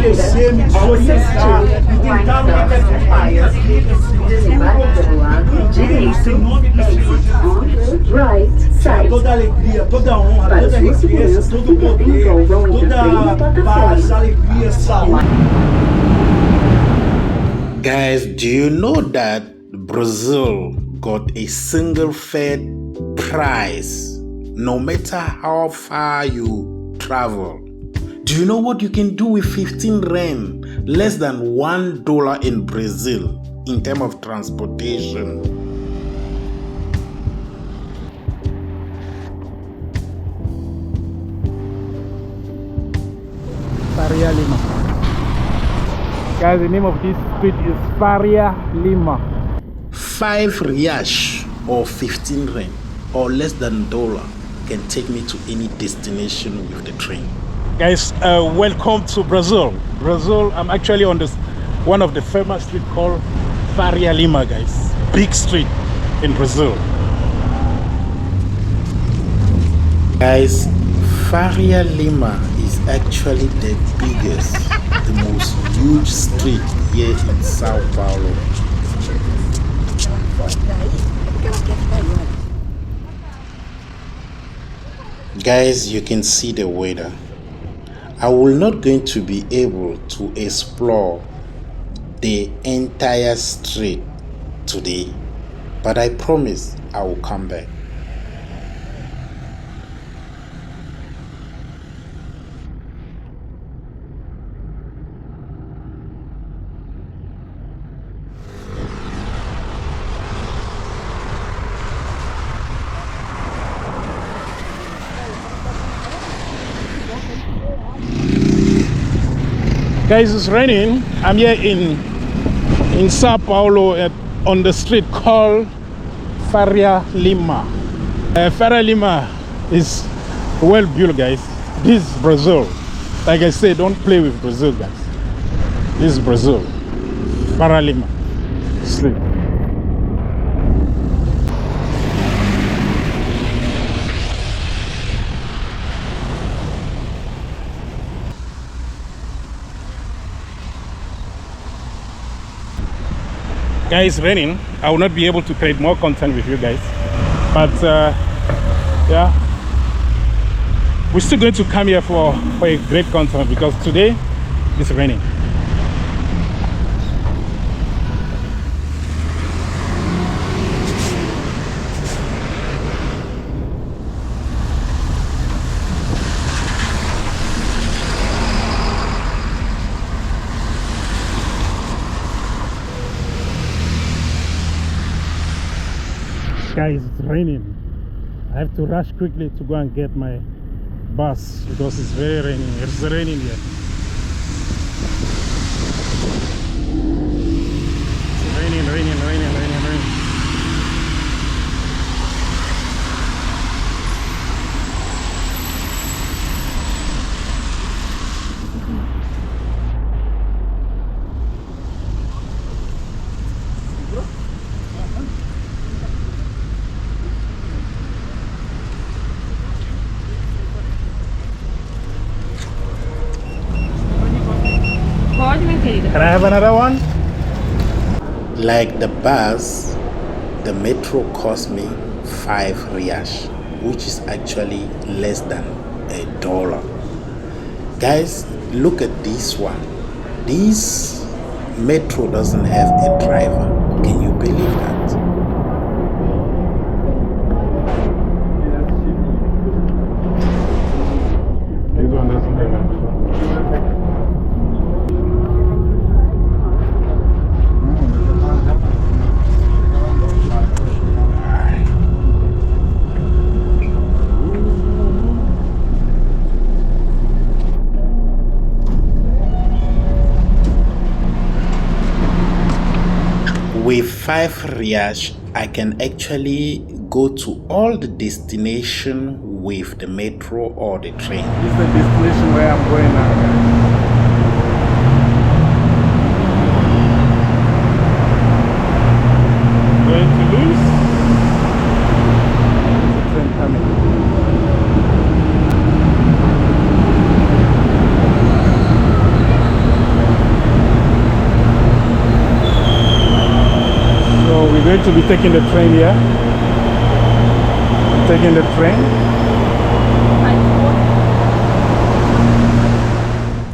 descer, me desorientar, e tentar me atrapalhar. Toda alegria, toda honra, toda riqueza, todo poder, toda paz, alegria, saúde. Guys, do you know that Brazil got a single fare price no matter how far you travel? Do you know what you can do with 15 rand, less than $1 in Brazil in terms of transportation? Faria Lima. Guys, the name of this street is Faria Lima. 5 reais or 15 rand or less than $1 can take me to any destination with the train. Guys, welcome to Brazil. I'm actually on this one of the famous street called Faria Lima, guys. Big street in Brazil. Guys, Faria Lima is actually the biggest, the most huge street here in São Paulo. Guys, you can see the weather. I will not going to be able to explore the entire street today, but I promise I will come back. Guys, it's raining. I'm here in Sao Paulo on the street called Faria Lima. Faria Lima is well built, guys. This is Brazil. Like I said, don't play with Brazil, guys. This is Brazil. Faria Lima street. Guys, raining. I will not be able to create more content with you guys, but yeah, we're still going to come here for a great content because today it's raining. Guys, it's raining. I have to rush quickly to go and get my bus because it's very raining. It's raining here. It's raining. Can I have another one? Like the bus, the metro cost me 5 reais, which is actually less than $1. Guys, look at this one. This metro doesn't have a driver. Can you believe that? This one doesn't have a With 5 reais, I can actually go to all the destination with the metro or the train. This is the destination where I'm going now, guys. Going to lose. Train coming. going to be taking the train here. Taking the train.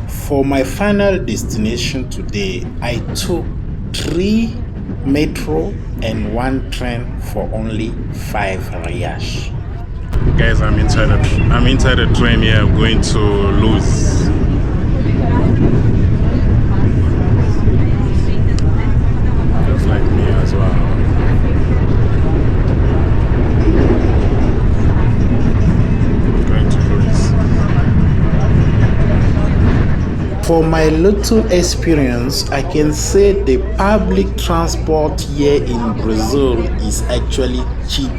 For my final destination today, I took 3 metro and 1 train for only 5 riyash. Guys, I'm inside the train here. I'm going to lose. Just like me as well. Going to lose. For my little experience, I can say the public transport here in Brazil is actually cheap.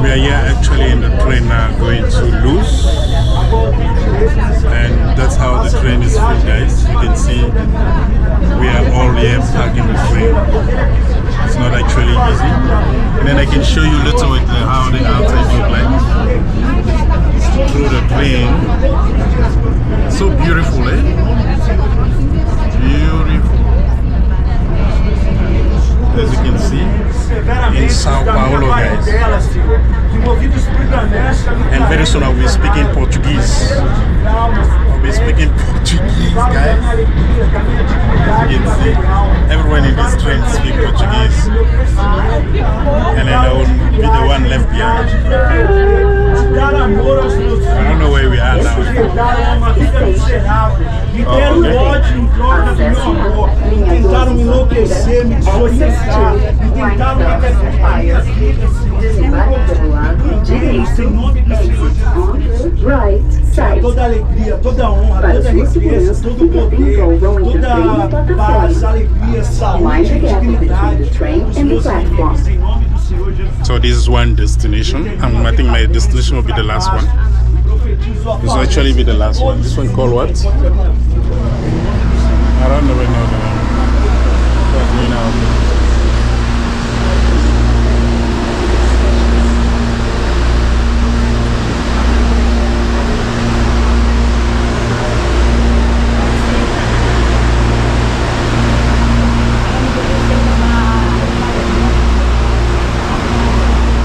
We are here actually in the train now going to Luz, and that's how the train is filled, guys. You can see we are all here packed in the train. It's not actually easy. And then I can show you a little bit how the outside look like through the train. So beautiful, eh? Beautiful. As you can see, in São Paulo, guys. And very soon I'll be speaking Portuguese. I'll be speaking Portuguese, guys. As you can see, everyone in this train speaks Portuguese. And then I will be the one left behind. I don't know where we are now. Tentaram me enlouquecer, me desorientar, me tentaram me atrapalhar. Toda alegria, toda honra, toda riqueza, todo poder, toda paz, alegria, saúde, dignidade, os meus amigos, em nome do Senhor Jesus. So this is one destination. I think my destination will be the last one. This will actually be the last one. This one called what? I don't even know the name.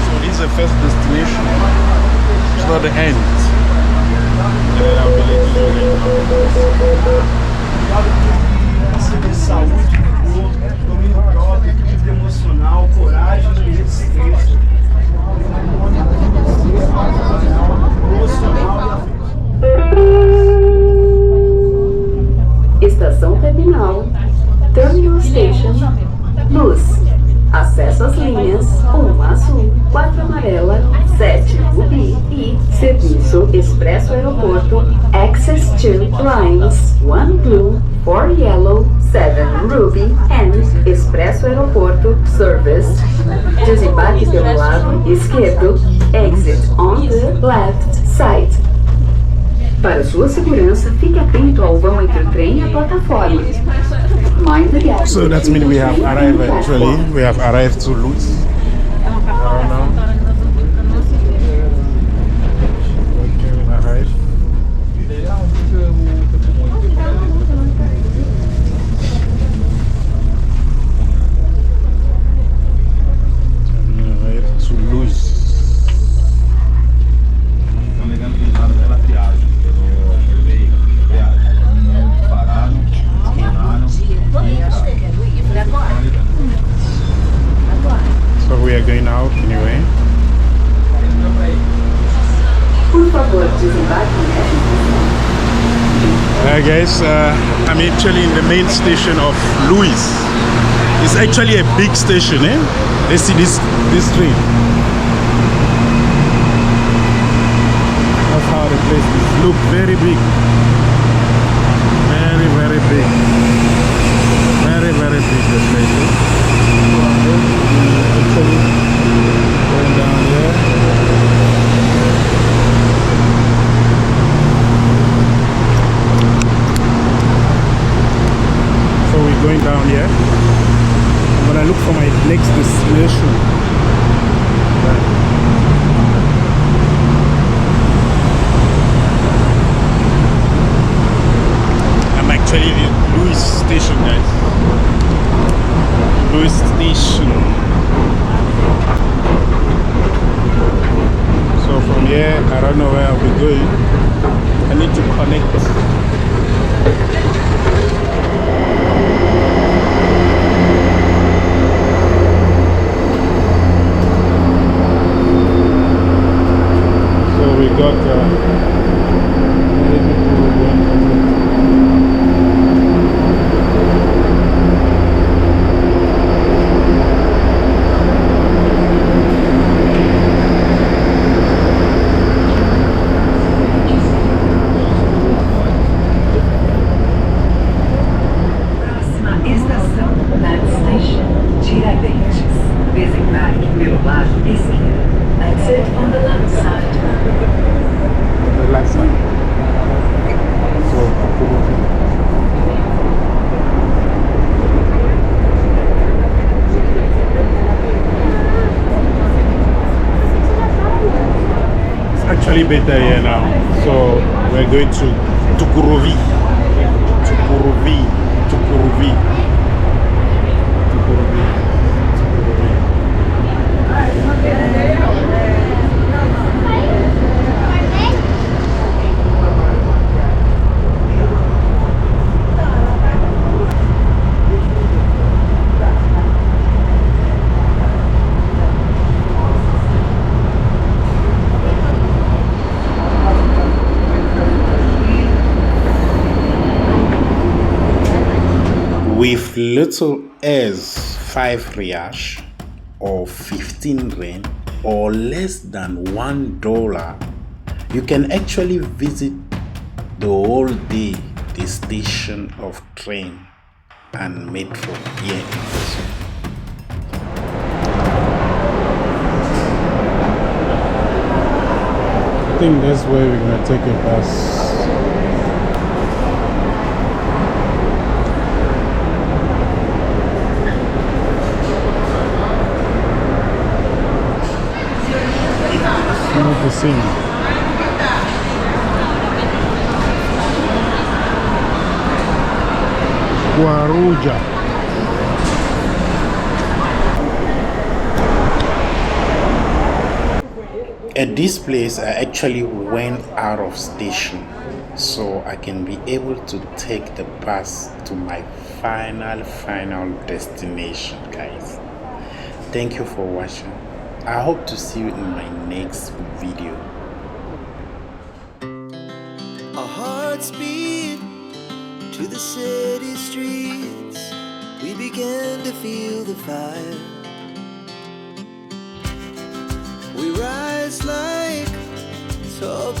So this is the first destination. It's not the end. Receber saúde, cor, domínio próprio, equilíbrio emocional, coragem e resiliência. Estação terminal, Terminal Station, Luz. Acesso às linhas 1 azul, 4 amarela, 7 rubi e serviço expresso aeroporto, access to lines 1 blue, 4 yellow, 7 ruby and expresso aeroporto service. Desembarque pelo lado esquerdo, exit on the left side. Para sua segurança, fique atento ao vão entre o trem e a plataforma. Mind the gap. So that means we have arrived actually. We have arrived to Luz. I don't know. Okay, we arrived. To Luz. So we are going out anyway. Por favor, desembarque Guys, I'm actually in the main station of Luz. It's actually a big station, eh? Let's see this train. That's how the place is. Look very big. Very, very big. Very, very big the station. Actually going down there. So we're going down here. I'm gonna look for my next destination. I'm actually the Louis station, guys. Louis station. So from here, I don't know where I'll be going. I need to connect. So we got better here now. So we're going to Tukuruvi. With little as 5 riash or 15 rand or less than $1, you can actually visit the whole day the station of train and metro here in Brazil. I think that's where we're gonna take a bus. Not the same. Guarujá. At this place, I actually went out of station, so I can be able to take the bus to my final destination, guys. Thank you for watching. I hope to see you in my next video. Our hearts beat to the city streets. We began to feel the fire. We rise like tall